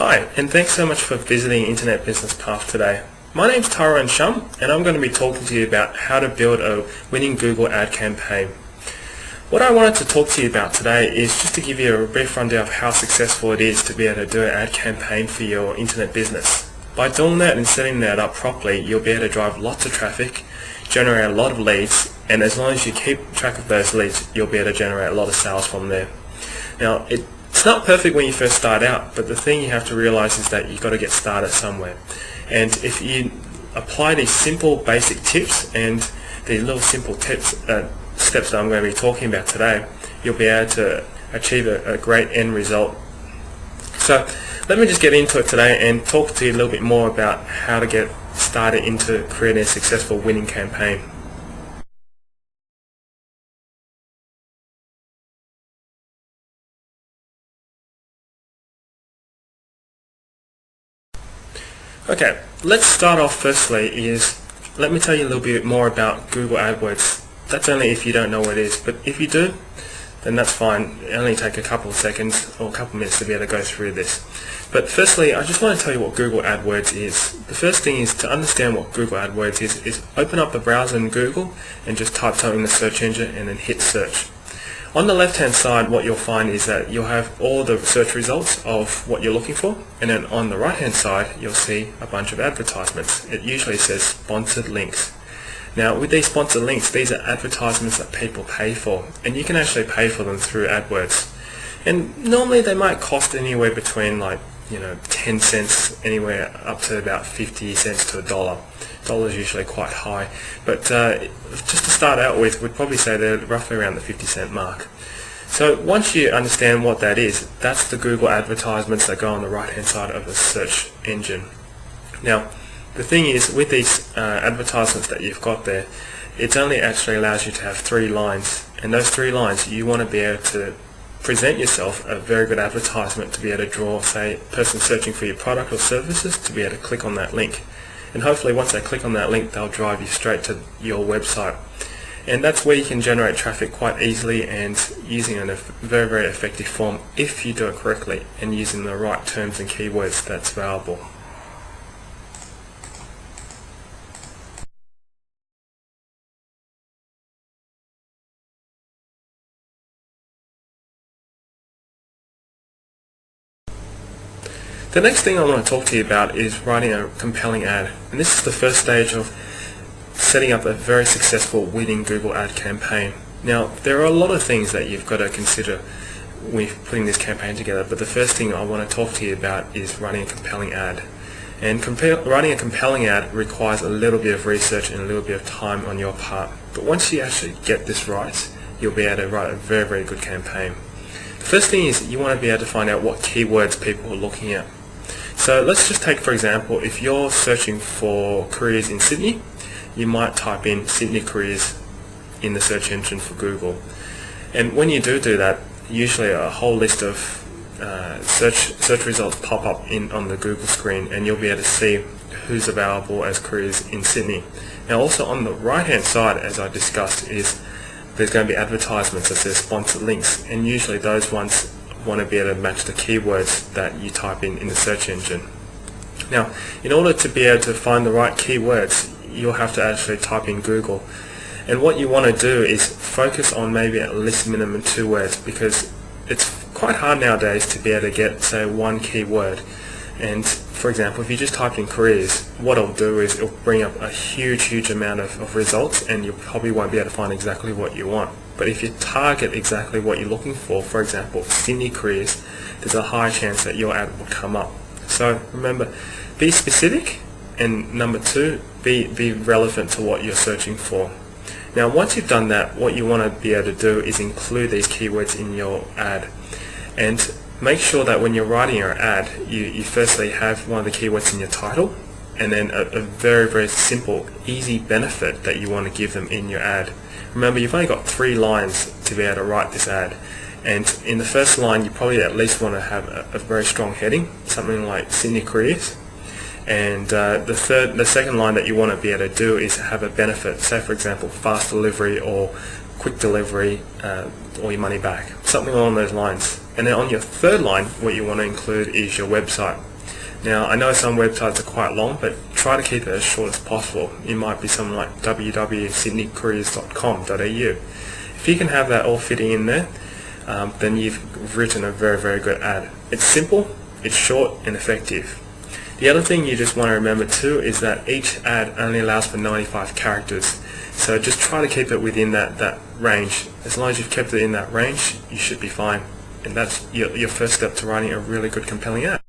Hi, and thanks so much for visiting Internet Business Path today. My name's Tyrone Shum, and I'm going to be talking to you about how to build a winning Google ad campaign. What I wanted to talk to you about today is just to give you a brief rundown of how successful it is to be able to do an ad campaign for your internet business. By doing that and setting that up properly, you'll be able to drive lots of traffic, generate a lot of leads, and as long as you keep track of those leads, you'll be able to generate a lot of sales from there. Now, it's not perfect when you first start out, but the thing you have to realize is that you've got to get started somewhere. And if you apply these simple basic tips and these little simple steps that I'm going to be talking about today, you'll be able to achieve a great end result. So let me just get into it today and talk to you a little bit more about how to get started into creating a successful winning campaign. Okay, let's start off firstly let me tell you a little bit more about Google Adwords. That's only if you don't know what it is, but if you do, then that's fine. It only take a couple of seconds or a couple of minutes to be able to go through this. But firstly, I just want to tell you what Google Adwords is. The first thing is to understand what Google Adwords is open up the browser in Google and just type something in the search engine and then hit search. On the left hand side, what you'll find is that you'll have all the search results of what you're looking for, and then on the right hand side you'll see a bunch of advertisements. It usually says sponsored links. Now with these sponsored links, these are advertisements that people pay for, and you can actually pay for them through AdWords. And normally they might cost anywhere between 10 cents anywhere up to about 50 cents to $1. $1 is usually quite high, but just to start out with, we'd probably say they're roughly around the 50-cent mark. So once you understand what that is, that's the Google advertisements that go on the right hand side of the search engine. Now the thing is, with these advertisements that you've got there, it only actually allows you to have 3 lines, and those 3 lines you want to be able to present yourself a very good advertisement to be able to draw, say, a person searching for your product or services to be able to click on that link. And hopefully once they click on that link, they'll drive you straight to your website. And that's where you can generate traffic quite easily and using a very, very effective form if you do it correctly and using the right terms and keywords that's available. The next thing I want to talk to you about is writing a compelling ad, and this is the first stage of setting up a very successful winning Google ad campaign. Now there are a lot of things that you've got to consider when putting this campaign together, but the first thing I want to talk to you about is writing a compelling ad. And writing a compelling ad requires a little bit of research and a little bit of time on your part, but once you actually get this right, you'll be able to write a very, very good campaign. The first thing is you want to be able to find out what keywords people are looking at. So let's just take, for example, if you're searching for careers in Sydney, you might type in Sydney careers in the search engine for Google. And when you do that, usually a whole list of search results pop up on the Google screen, and you'll be able to see who's available as careers in Sydney. Now also on the right hand side, as I discussed, there's going to be advertisements that says sponsored links, and usually those ones want to be able to match the keywords that you type in the search engine. Now, in order to be able to find the right keywords, you'll have to actually type in Google. And what you want to do is focus on maybe at least minimum 2 words, because it's quite hard nowadays to be able to get, say, 1 keyword. And for example, if you just type in careers, what it'll do is it'll bring up a huge amount of results, and you probably won't be able to find exactly what you want. But if you target exactly what you're looking for example, Sydney careers, there's a high chance that your ad will come up. So remember, be specific, and number 2, be relevant to what you're searching for. Now once you've done that, what you want to be able to do is include these keywords in your ad. And make sure that when you're writing your ad, you firstly have one of the keywords in your title, and then a very, very simple, easy benefit that you want to give them in your ad. Remember, you've only got 3 lines to be able to write this ad, and in the first line you probably at least want to have a very strong heading, something like Sydney careers, and the second line that you want to be able to do is have a benefit, say for example fast delivery or quick delivery, or your money back, something along those lines. And then on your third line, what you want to include is your website. Now, I know some websites are quite long, but try to keep it as short as possible. It might be something like www.sydneycouriers.com.au. If you can have that all fitting in there, then you've written a very, very good ad. It's simple, it's short and effective. The other thing you just want to remember too is that each ad only allows for 95 characters. So just try to keep it within that range. As long as you've kept it in that range, you should be fine. And that's your first step to writing a really good, compelling ad.